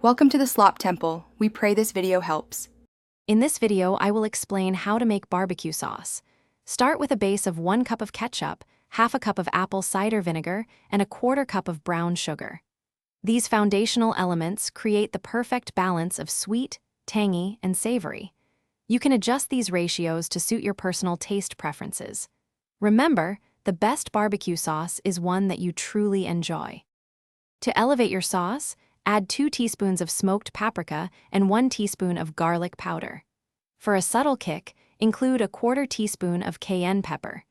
Welcome to the Slop Temple. We pray this video helps. In this video, I will explain how to make barbecue sauce. Start with a base of 1 cup of ketchup, half a cup of apple cider vinegar, and a 1/4 cup of brown sugar. These foundational elements create the perfect balance of sweet, tangy, and savory. You can adjust these ratios to suit your personal taste preferences. Remember, the best barbecue sauce is one that you truly enjoy. To elevate your sauce, add 2 teaspoons of smoked paprika and 1 teaspoon of garlic powder. For a subtle kick, include a 1/4 teaspoon of cayenne pepper.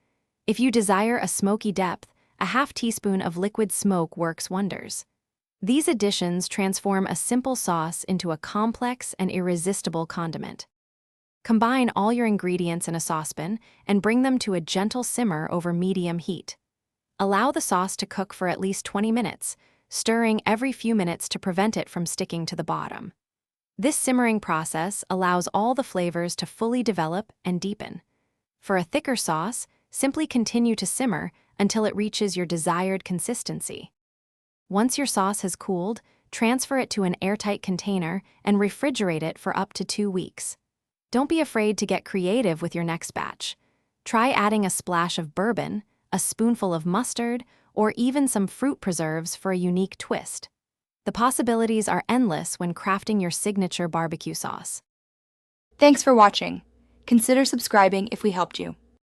If you desire a smoky depth, a 1/2 teaspoon of liquid smoke works wonders. These additions transform a simple sauce into a complex and irresistible condiment. Combine all your ingredients in a saucepan and bring them to a gentle simmer over medium heat. Allow the sauce to cook for at least 20 minutes, stirring every few minutes to prevent it from sticking to the bottom. This simmering process allows all the flavors to fully develop and deepen. For a thicker sauce, simply continue to simmer until it reaches your desired consistency. Once your sauce has cooled, transfer it to an airtight container and refrigerate it for up to 2 weeks. Don't be afraid to get creative with your next batch. Try adding a splash of bourbon, a spoonful of mustard, or even some fruit preserves for a unique twist. The possibilities are endless when crafting your signature barbecue sauce. Thanks for watching. Consider subscribing if we helped you.